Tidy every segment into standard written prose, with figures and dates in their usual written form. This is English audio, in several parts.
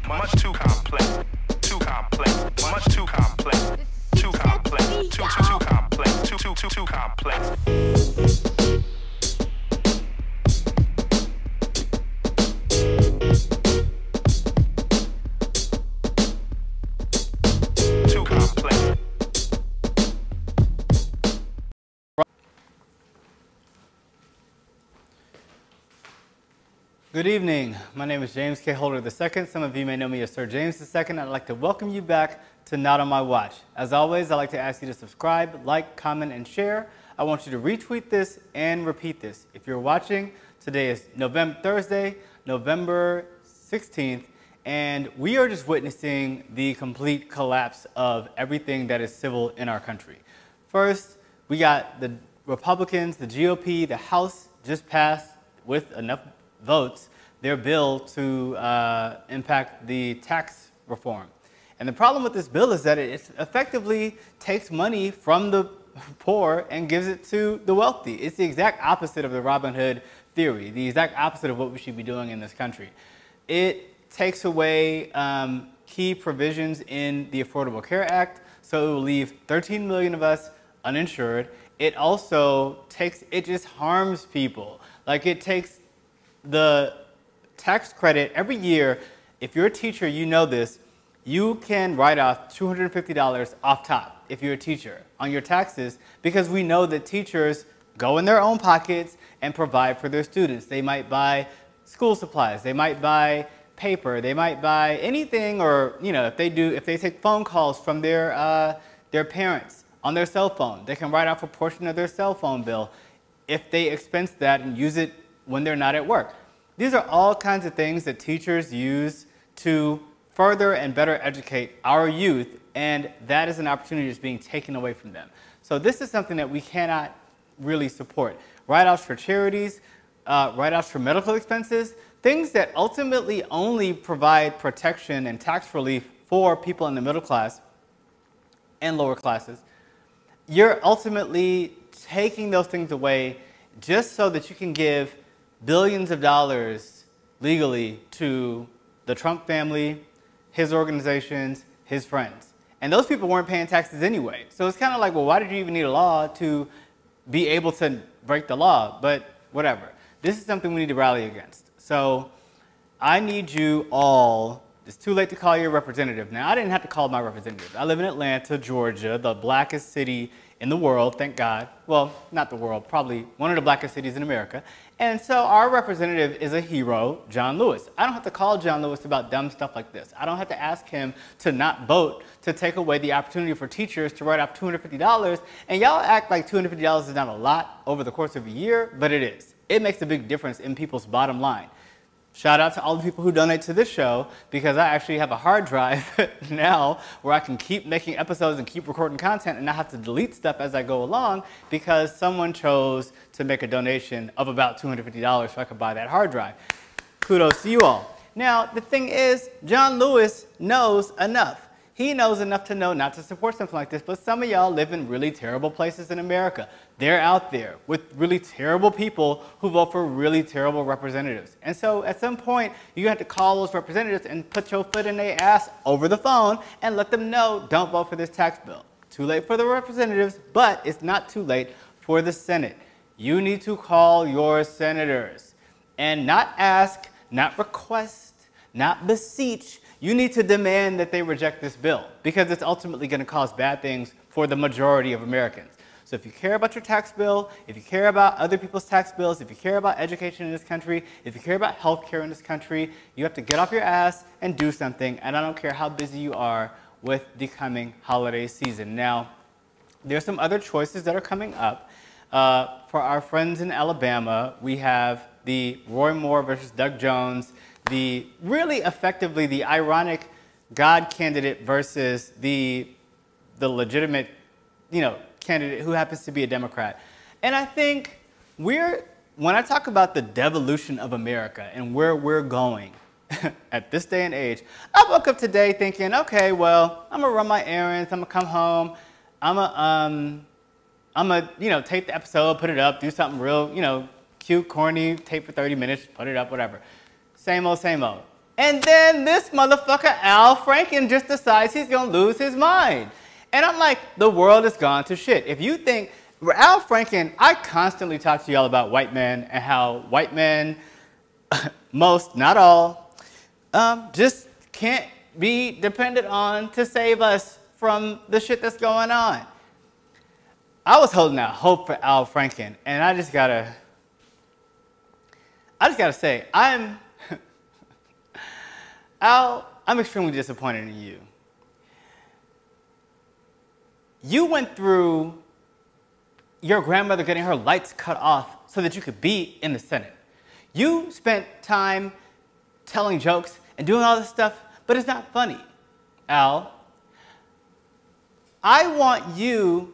much too complex, too complex, much too complex, too complex, too complex, too complex. Good evening. My name is James K. Holder II. Some of you may know me as Sir James II. I'd like to welcome you back to Not On My Watch. As always, I'd like to ask you to subscribe, like, comment, and share. I want you to retweet this and repeat this. If you're watching, today is Thursday, November 16th, and we are just witnessing the complete collapse of everything that is civil in our country. First, we got the Republicans, the GOP, the House just passed with enough votes their bill to impact the tax reform. And the problem with this bill is that it effectively takes money from the poor and gives it to the wealthy. It's the exact opposite of the Robin Hood theory, the exact opposite of what we should be doing in this country. It takes away key provisions in the Affordable Care Act, so it will leave 13 million of us uninsured. It also just harms people. Like, it takes the tax credit every year. If you're a teacher, you know this, you can write off $250 off top if you're a teacher on your taxes, because we know that teachers go in their own pockets and provide for their students. They might buy school supplies, they might buy paper, they might buy anything, or if they take phone calls from their parents on their cell phone, they can write off a portion of their cell phone bill if they expense that and use it when they're not at work. These are all kinds of things that teachers use to further and better educate our youth, and that is an opportunity that's being taken away from them. So this is something that we cannot really support. Write-offs for charities, write-offs for medical expenses, things that ultimately only provide protection and tax relief for people in the middle class and lower classes. You're ultimately taking those things away just so that you can give billions of dollars legally to the Trump family, his organizations, his friends. And those people weren't paying taxes anyway. So it's kind of like, well, why did you even need a law to be able to break the law? But whatever. This is something we need to rally against. So I need you all, it's too late to call your representative. Now, I didn't have to call my representative. I live in Atlanta, Georgia, the blackest city in the world, thank God. Well, not the world, probably one of the blackest cities in America. And so our representative is a hero, John Lewis. I don't have to call John Lewis about dumb stuff like this. I don't have to ask him to not vote to take away the opportunity for teachers to write off $250. And y'all act like $250 is not a lot over the course of a year, but it is. It makes a big difference in people's bottom line. Shout out to all the people who donate to this show, because I actually have a hard drive now where I can keep making episodes and keep recording content and not have to delete stuff as I go along, because someone chose to make a donation of about $250 so I could buy that hard drive. Kudos to you all. Now, the thing is, John Lewis knows enough. He knows enough to know not to support something like this, but some of y'all live in really terrible places in America. They're out there with really terrible people who vote for really terrible representatives. And so at some point, you have to call those representatives and put your foot in their ass over the phone and let them know, don't vote for this tax bill. Too late for the representatives, but it's not too late for the Senate. You need to call your senators and not ask, not request, not beseech. You need to demand that they reject this bill, because it's ultimately going to cause bad things for the majority of Americans. So if you care about your tax bill, if you care about other people's tax bills, if you care about education in this country, if you care about health care in this country, you have to get off your ass and do something. And I don't care how busy you are with the coming holiday season. Now, there's some other choices that are coming up. For our friends in Alabama, we have the Roy Moore versus Doug Jones, the really effectively the ironic God candidate versus the legitimate, candidate who happens to be a Democrat. And I think when I talk about the devolution of America and where we're going at this day and age, I woke up today thinking, okay, well, I'm gonna run my errands, I'm gonna come home, I'm gonna tape the episode, put it up, do something real, cute, corny, tape for 30 minutes, put it up, whatever. Same old, same old. And then this motherfucker, Al Franken, just decides he's going to lose his mind. And I'm like, the world has gone to shit. If you think, Al Franken, I constantly talk to y'all about white men and how white men, most, not all, just can't be depended on to save us from the shit that's going on. I was holding out hope for Al Franken, and I just gotta say, Al, I'm extremely disappointed in you. You went through your grandmother getting her lights cut off so that you could be in the Senate. You spent time telling jokes and doing all this stuff, but it's not funny, Al. I want you...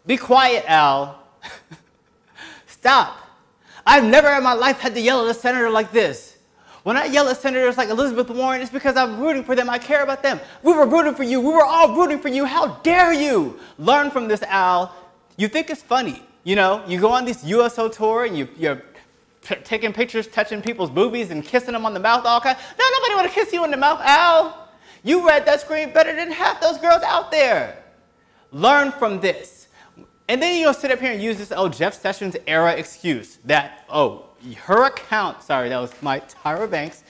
Be quiet, Al. Stop. I've never in my life had to yell at a senator like this. When I yell at senators like Elizabeth Warren, it's because I'm rooting for them. I care about them. We were rooting for you. We were all rooting for you. How dare you? Learn from this, Al. You think it's funny. You know, you go on this USO tour and you're taking pictures, touching people's boobies and kissing them on the mouth all kinds. No, nobody want to kiss you in the mouth, Al. You read that screen better than half those girls out there. Learn from this. And then you'll sit up here and use this, Jeff Sessions era excuse that, her account, sorry, that was my Tyra Banks.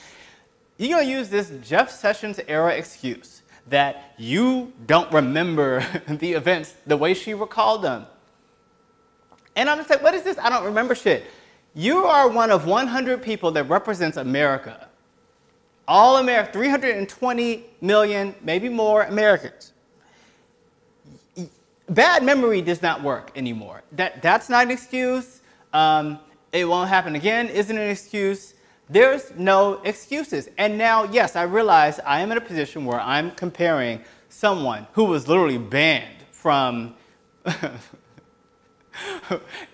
You're going to use this Jeff Sessions era excuse that you don't remember the events the way she recalled them. And I'm just like, what is this? I don't remember shit. You are one of 100 people that represents America. All America, 320 million, maybe more Americans. Bad memory does not work anymore. That's not an excuse. It won't happen again isn't an excuse. There's no excuses. And now, yes, I realize I am in a position where I'm comparing someone who was literally banned from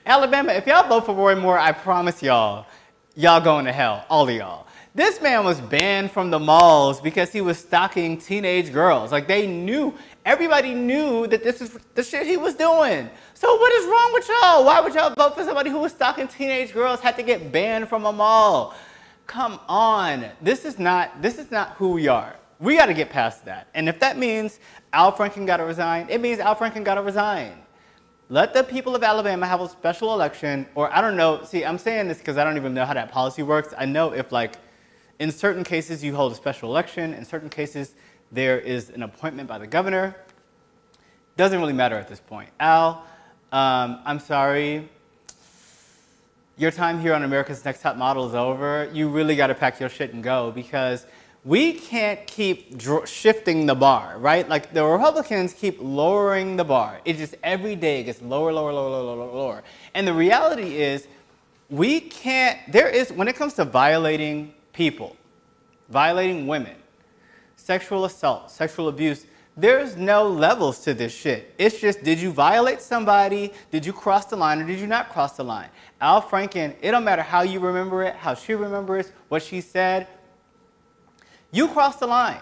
Alabama. If y'all vote for Roy Moore, I promise y'all going to hell, all of y'all. This man was banned from the malls because he was stalking teenage girls. Like, they knew, everybody knew that this is the shit he was doing. So what is wrong with y'all? Why would y'all vote for somebody who was stalking teenage girls, had to get banned from a mall? Come on. This is not who we are. We got to get past that. And if that means Al Franken got to resign, it means Al Franken got to resign. Let the people of Alabama have a special election, or I don't know. See, I'm saying this because I don't even know how that policy works. I know if, like, in certain cases you hold a special election, in certain cases there is an appointment by the governor. Doesn't really matter at this point. Al, I'm sorry. Your time here on America's Next Top Model is over. You really got to pack your shit and go, because we can't keep shifting the bar, right? Like, the Republicans keep lowering the bar. It just every day gets lower, lower, lower, lower, lower, lower. And the reality is, we can't, when it comes to violating people, violating women, sexual assault, sexual abuse, there's no levels to this shit. It's just, did you violate somebody? Did you cross the line or did you not cross the line? Al Franken, it don't matter how you remember it, how she remembers, what she said, you crossed the line.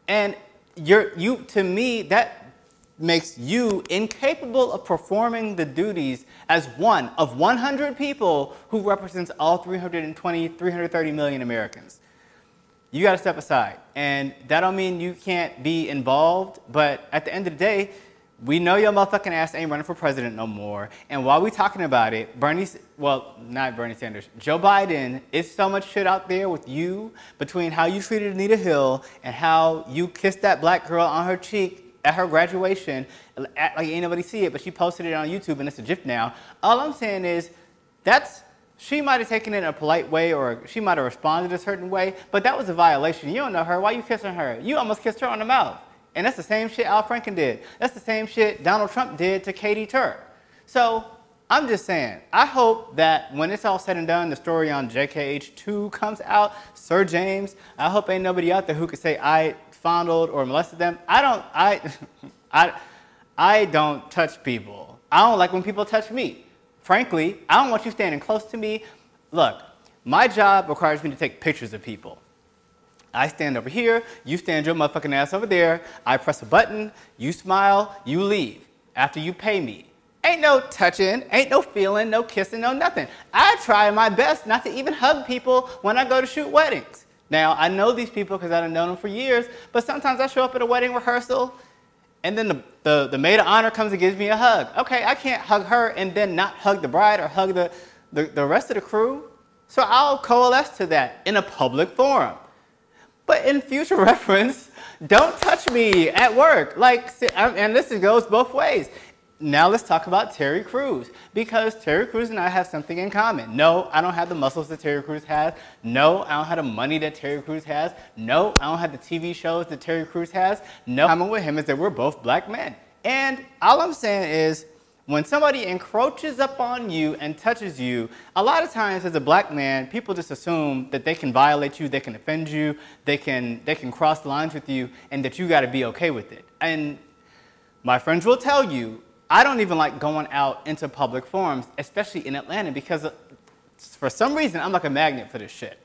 And to me, that makes you incapable of performing the duties as one of 100 people who represents all 330 million Americans. You got to step aside. And that don't mean you can't be involved, but at the end of the day, we know your motherfucking ass ain't running for president no more. And while we talking about it, not Bernie Sanders, Joe Biden, it's so much shit out there with you, between how you treated Anita Hill and how you kissed that black girl on her cheek at her graduation, like ain't nobody see it, but she posted it on YouTube and it's a GIF now. All I'm saying is, she might have taken it in a polite way, or she might have responded a certain way, but that was a violation. You don't know her. Why are you kissing her? You almost kissed her on the mouth. And that's the same shit Al Franken did. That's the same shit Donald Trump did to Katie Tur. So I'm just saying, I hope that when it's all said and done, the story on JKH2 comes out, Sir James, I hope ain't nobody out there who could say I fondled or molested them. I don't touch people. I don't like when people touch me. Frankly, I don't want you standing close to me. Look, my job requires me to take pictures of people. I stand over here, you stand your motherfucking ass over there, I press a button, you smile, you leave. After you pay me. Ain't no touching, ain't no feeling, no kissing, no nothing. I try my best not to even hug people when I go to shoot weddings. Now, I know these people because I've known them for years, but sometimes I show up at a wedding rehearsal and then the maid of honor comes and gives me a hug. Okay, I can't hug her and then not hug the bride or hug the rest of the crew. So I'll coalesce to that in a public forum. But in future reference, don't touch me at work. Like, and this goes both ways. Now let's talk about Terry Crews, because Terry Crews and I have something in common. No, I don't have the muscles that Terry Crews has. No, I don't have the money that Terry Crews has. No, I don't have the TV shows that Terry Crews has. No, common with him is that we're both black men. And all I'm saying is, when somebody encroaches up on you and touches you, a lot of times as a black man, people just assume that they can violate you, they can offend you, they can cross lines with you, and that you got to be okay with it. And my friends will tell you, I don't even like going out into public forums, especially in Atlanta, because for some reason, I'm like a magnet for this shit.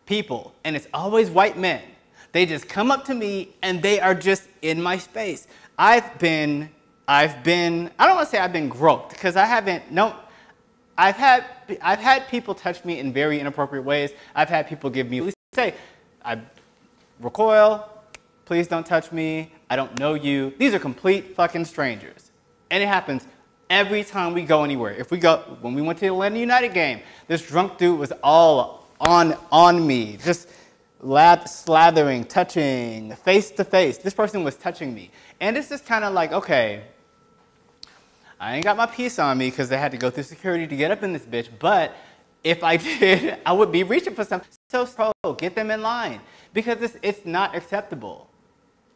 People, and it's always white men, they just come up to me and they are just in my space. I've been, I don't want to say I've been groped, because I haven't, no. I've had people touch me in very inappropriate ways. I've had people give me, say, I recoil, please don't touch me, I don't know you. These are complete fucking strangers. And it happens every time we go anywhere. When we went to the Atlanta United game, this drunk dude was all on me, just slathering, touching, face to face. This person was touching me. And it's just kind of like, okay, I ain't got my piece on me because I had to go through security to get up in this bitch, but if I did, I would be reaching for something. So get them in line, because it's not acceptable,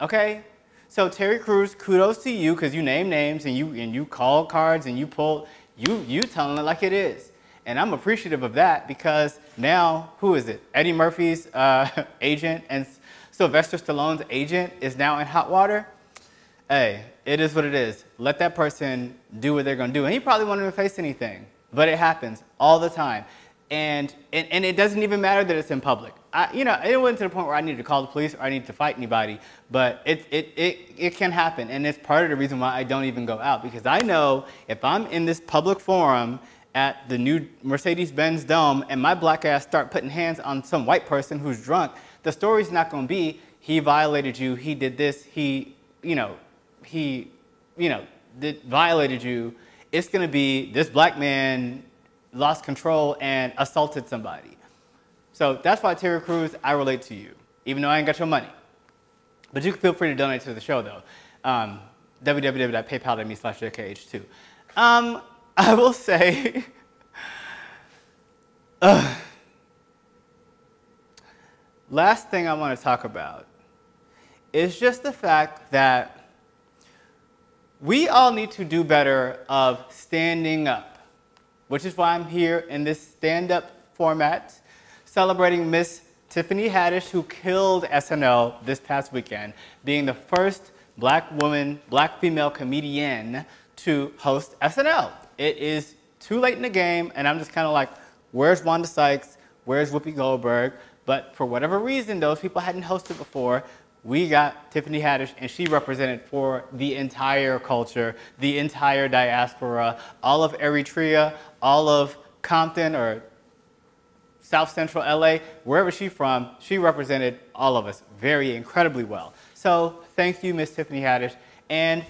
okay? So Terry Crews, kudos to you, because you name names and you call cards and you telling it like it is. And I'm appreciative of that, because now, who is it? Eddie Murphy's agent and Sylvester Stallone's agent is now in hot water. Hey, it is what it is. Let that person do what they're going to do. And he probably won't even face anything, but it happens all the time. And it doesn't even matter that it's in public. It went to the point where I needed to call the police or I needed to fight anybody, but it can happen. And it's part of the reason why I don't even go out, because I know if I'm in this public forum at the new Mercedes-Benz Dome and my black ass start putting hands on some white person who's drunk, the story's not going to be, he violated you, he did this, he violated you. It's going to be, this black man lost control and assaulted somebody. So that's why, Terry Crews, I relate to you, even though I ain't got your money. But you can feel free to donate to the show, though. www.paypal.me/JKH2. I will say, last thing I want to talk about is just the fact that we all need to do better of standing up, which is why I'm here in this stand-up format, celebrating Miss Tiffany Haddish, who killed SNL this past weekend, being the first black woman, black female comedian to host SNL. It is too late in the game, and I'm just kind of like, where's Wanda Sykes? Where's Whoopi Goldberg? But for whatever reason, those people hadn't hosted before. We got Tiffany Haddish, and she represented for the entire culture, the entire diaspora, all of Eritrea, all of Compton or South Central LA, wherever she's from, she represented all of us very incredibly well. So thank you, Miss Tiffany Haddish. And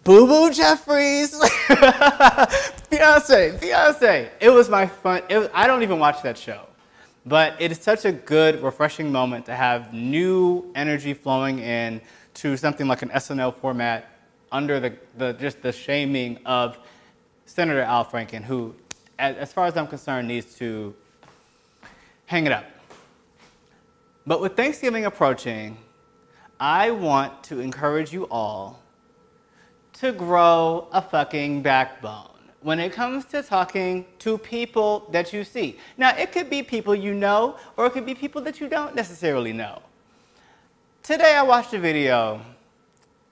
Boo Boo Jeffries, Beyonce. It was my fun. I don't even watch that show. But it is such a good, refreshing moment to have new energy flowing in to something like an SNL format under just the shaming of Senator Al Franken, who, as far as I'm concerned, needs to hang it up. But with Thanksgiving approaching, I want to encourage you all to grow a fucking backbone when it comes to talking to people that you see. Now, it could be people you know, or it could be people that you don't necessarily know. Today, I watched a video,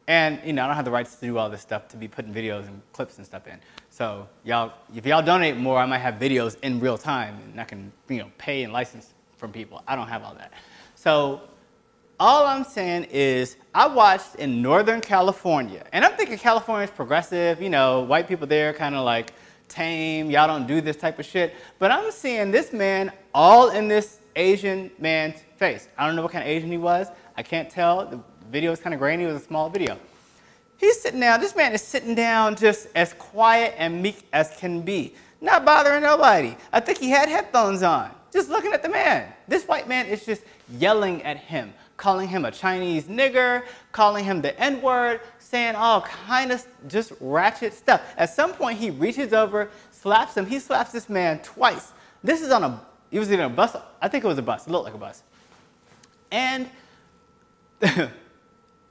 and I don't have the rights to do all this stuff, to be putting videos and clips and stuff in. So, if y'all donate more, I might have videos in real time, and I can, pay and license from people. I don't have all that. So, All I'm saying is I watched in Northern California, and I'm thinking California's progressive, you know, white people there kind of like tame, y'all don't do this type of shit. But I'm seeing this man all in this Asian man's face. I don't know what kind of Asian he was. I can't tell. The video is kind of grainy. It was a small video. He's sitting down. This man is sitting down just as quiet and meek as can be. Not bothering nobody. I think he had headphones on. Just looking at the man. This white man is just yelling at him, calling him a Chinese nigger, calling him the N-word, saying all kind of just ratchet stuff. At some point, he reaches over, slaps him. He slaps this man twice. This is on a, he was in a bus. I think it was a bus. It looked like a bus. And,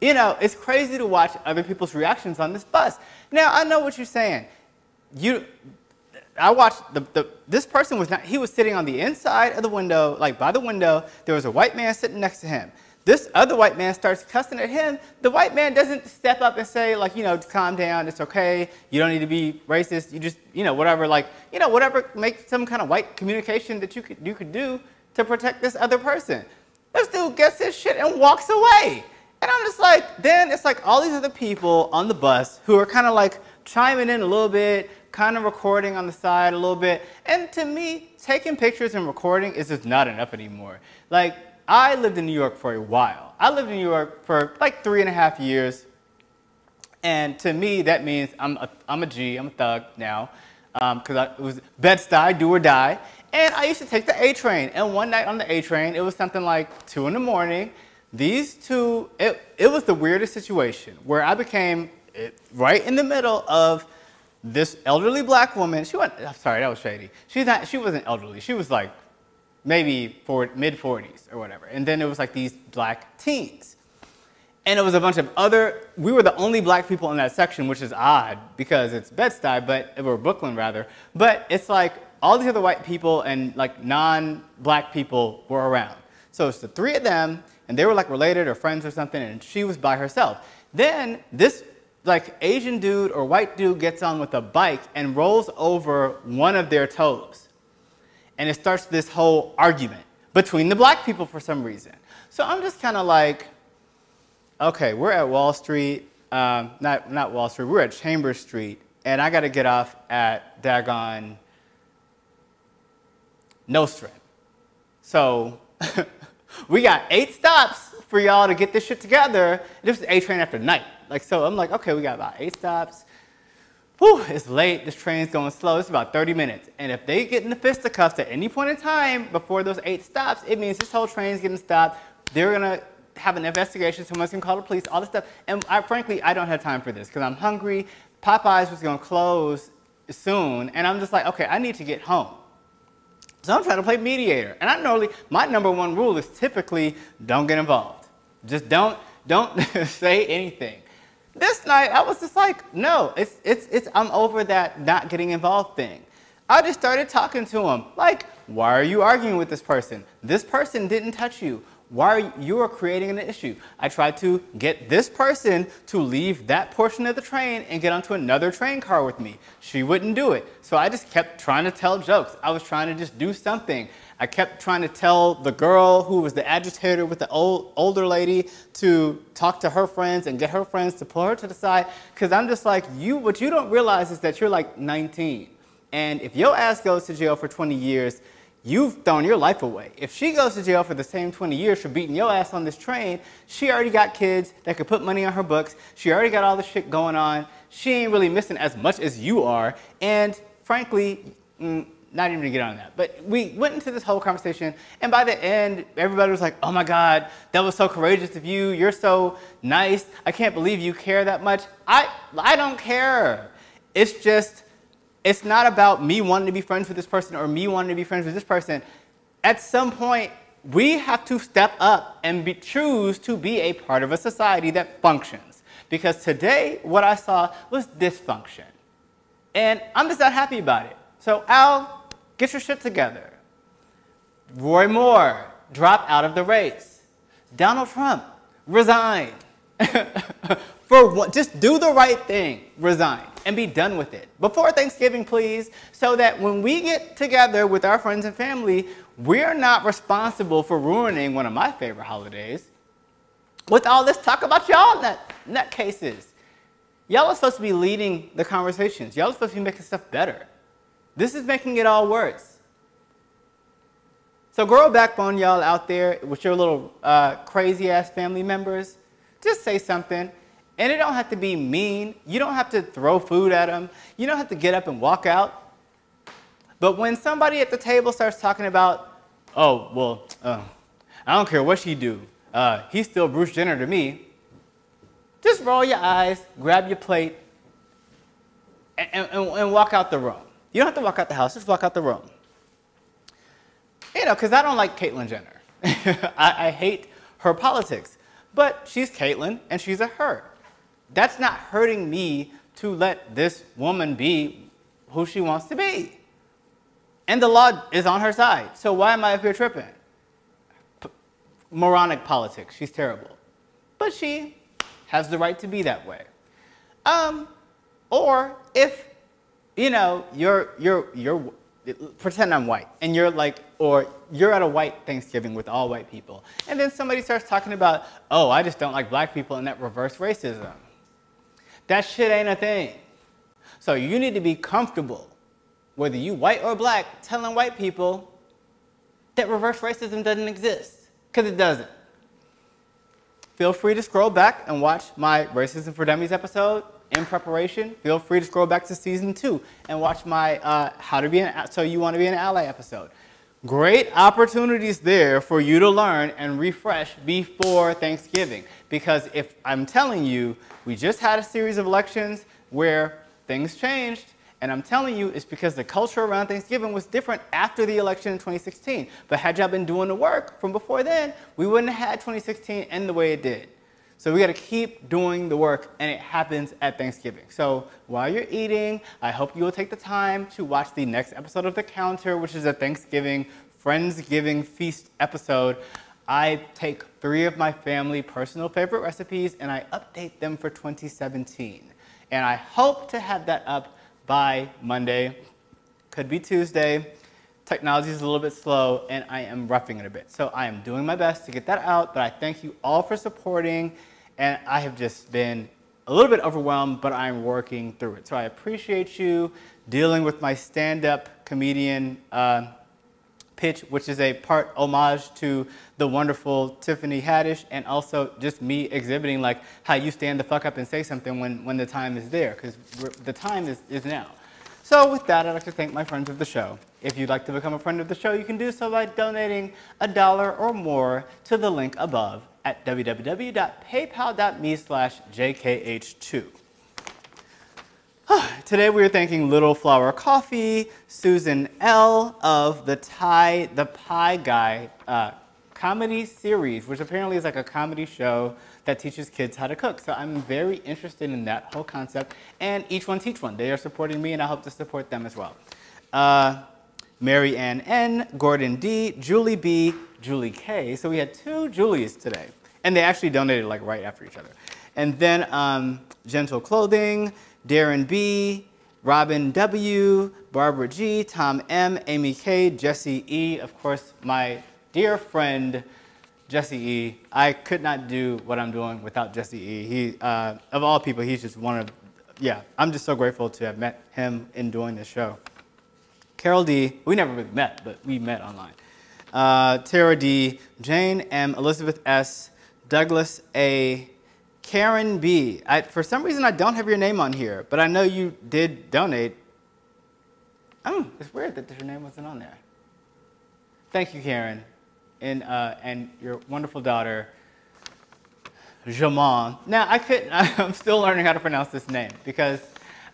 you know, it's crazy to watch other people's reactions on this bus. Now, I know what you're saying. I watched, this person was not, he was sitting on the inside of the window, like by the window. There was a white man sitting next to him. This other white man starts cussing at him. The white man doesn't step up and say, like, you know, calm down, it's okay. You don't need to be racist. You just, you know, whatever, like, you know, whatever, make some kind of white communication that you could do to protect this other person. This dude gets his shit and walks away. And I'm just like, then it's like all these other people on the bus who are kind of like chiming in a little bit, kind of recording on the side a little bit. And to me, taking pictures and recording is just not enough anymore. Like, I lived in New York for a while. I lived in New York for like 3.5 years. And to me, that means I'm a G, I'm a thug now. Because it was Bed-Stuy, do or die. And I used to take the A train. And one night on the A train, it was something like 2 in the morning. These two, it was the weirdest situation where I became right in the middle of this elderly black woman. She wasn't, I'm sorry, that was shady. She wasn't elderly. She was like maybe mid-40s or whatever. And then it was like these black teens. And it was a bunch of other, we were the only black people in that section, which is odd because it's Bed-Stuy, or Brooklyn rather. But it's like all these other white people and like non-black people were around. So it's the three of them, and they were like related or friends or something, and she was by herself. Then this like Asian dude or white dude gets on with a bike and rolls over one of their toes. And it starts this whole argument between the black people for some reason. So I'm just kind of like, okay, we're at Wall Street, not Wall Street, we're at Chambers Street, and I gotta get off at daggone Nostrand. So we got 8 stops for y'all to get this shit together. This is A train after night. Like, so I'm like, okay, we got about 8 stops. Whew, it's late, this train's going slow, it's about 30 minutes. And if they get in the fisticuffs at any point in time before those 8 stops, it means this whole train's getting stopped. They're gonna have an investigation, someone's gonna call the police, all this stuff. And frankly, I don't have time for this because I'm hungry. Popeyes was gonna close soon, and I'm just like, okay, I need to get home. So I'm trying to play mediator. And I normally, my #1 rule is typically don't get involved. Just don't say anything. This night, I was just like, no, I'm over that not getting involved thing. I just started talking to him. Like, why are you arguing with this person? This person didn't touch you. Why are you creating an issue? I tried to get this person to leave that portion of the train and get onto another train car with me. She wouldn't do it. So I just kept trying to tell jokes. I was trying to just do something. I kept trying to tell the girl who was the agitator with the older lady to talk to her friends and get her friends to pull her to the side. Because I'm just like, what you don't realize is that you're like 19. And if your ass goes to jail for 20 years, you've thrown your life away. If she goes to jail for the same 20 years for beating your ass on this train, she already got kids that could put money on her books. She already got all the shit going on. She ain't really missing as much as you are. And frankly, not even to get on that. But we went into this whole conversation, and by the end, everybody was like, oh my God, that was so courageous of you. You're so nice. I can't believe you care that much. I don't care. It's just, it's not about me wanting to be friends with this person or me wanting to be friends with this person. At some point, we have to step up and choose to be a part of a society that functions. Because today, what I saw was dysfunction. And I'm just not happy about it. So Al, get your shit together. Roy Moore, drop out of the race. Donald Trump, resign. Just do the right thing, resign, and be done with it. Before Thanksgiving, please, so that when we get together with our friends and family, we're not responsible for ruining one of my favorite holidays. with all this talk about y'all nutcases. Y'all are supposed to be leading the conversations. Y'all are supposed to be making stuff better. This is making it all worse. So grow a backbone, y'all out there with your little crazy-ass family members. Just say something. And it don't have to be mean. You don't have to throw food at them. You don't have to get up and walk out. But when somebody at the table starts talking about, oh, well, I don't care what she do. He's still Bruce Jenner to me. Just roll your eyes, grab your plate, and walk out the room. You don't have to walk out the house, just walk out the room. You know, because I don't like Caitlyn Jenner. I hate her politics. But she's Caitlyn, and she's a her. That's not hurting me to let this woman be who she wants to be. And the law is on her side. So why am I up here tripping? Moronic politics. She's terrible. But she has the right to be that way. Or if, you know, you're pretend I'm white, and you're like, or you're at a white Thanksgiving with all white people, and then somebody starts talking about, oh, I just don't like black people and that reverse racism. That shit ain't a thing. So you need to be comfortable, whether you white or black, telling white people that reverse racism doesn't exist, because it doesn't. Feel free to scroll back and watch my Racism for Dummies episode in preparation. Feel free to scroll back to season 2 and watch my So You Want to Be an Ally episode. Great opportunities there for you to learn and refresh before Thanksgiving. Because if I'm telling you, we just had a series of elections where things changed, and I'm telling you it's because the culture around Thanksgiving was different after the election in 2016. But had y'all been doing the work from before then, we wouldn't have had 2016 end the way it did. So we got to keep doing the work, and it happens at Thanksgiving. So while you're eating, I hope you will take the time to watch the next episode of The Counter, which is a Thanksgiving Friendsgiving feast episode. I take 3 of my family personal favorite recipes, and I update them for 2017. And I hope to have that up by Monday. Could be Tuesday. Technology is a little bit slow, and I am roughing it a bit. So I am doing my best to get that out, but I thank you all for supporting, and I have just been a little bit overwhelmed, but I'm working through it. So I appreciate you dealing with my stand-up comedian pitch, which is a part homage to the wonderful Tiffany Haddish, and also just me exhibiting like how you stand the fuck up and say something when the time is there, because the time is now. So with that, I'd like to thank my friends of the show. If you'd like to become a friend of the show, you can do so by donating $1 or more to the link above at www.paypal.me/jkh2. Today we are thanking Little Flower Coffee, Susan L. of the Pie Guy comedy series, which apparently is like a comedy show that teaches kids how to cook. So I'm very interested in that whole concept. And Each One Teach One. They are supporting me, and I hope to support them as well. Mary Ann N., Gordon D., Julie B., Julie K. So we had 2 Julies today. And they actually donated like right after each other. And then Gentle Clothing, Derron B., Robin W., Barbara G., Tom M., Amy K., Jesse E., of course, my dear friend, Jesse E. I could not do what I'm doing without Jesse E. He, of all people, he's just one of, yeah, I'm just so grateful to have met him in doing this show. Carole D., we never really met, but we met online. Tara D., Jane M., Elizabeth S., Douglas A., Karen B. For some reason, I don't have your name on here, but I know you did donate. Oh, it's weird that your name wasn't on there. Thank you, Karen. And your wonderful daughter, Jamon. Now, I'm still learning how to pronounce this name because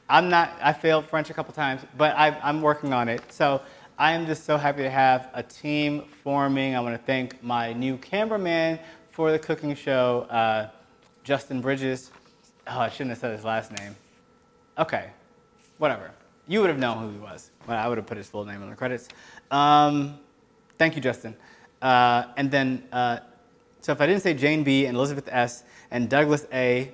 I failed French a couple times, but I'm working on it. So I am just so happy to have a team forming. I want to thank my new cameraman for the cooking show, Justin Bridges. Oh, I shouldn't have said his last name. Okay, whatever. You would have known who he was. Well, I would have put his full name on the credits. Thank you, Justin. And then, so if I didn't say Jane B. and Elizabeth S. and Douglas A.,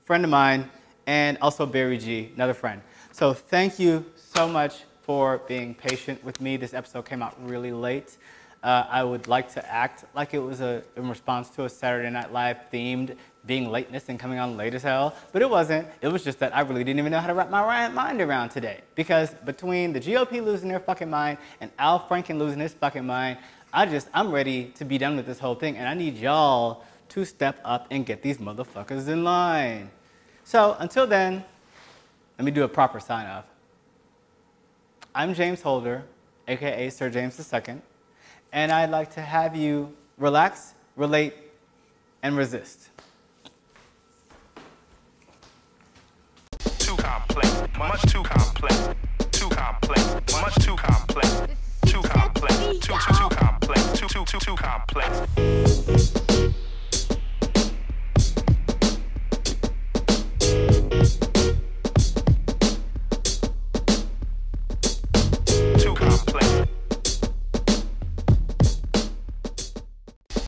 friend of mine, and also Barry G., another friend. So thank you so much for being patient with me. This episode came out really late. I would like to act like it was in response to a Saturday Night Live themed being lateness and coming on late as hell, but it wasn't. It was just that I really didn't even know how to wrap my mind around today. Because between the GOP losing their fucking mind and Al Franken losing his fucking mind, I'm ready to be done with this whole thing, and I need y'all to step up and get these motherfuckers in line. So until then, let me do a proper sign off. I'm James Holder, aka Sir James II, and I'd like to have you relax, relate, and resist. Too complex, much too complex, too complex, much too complex, too complex, too complex, too complex.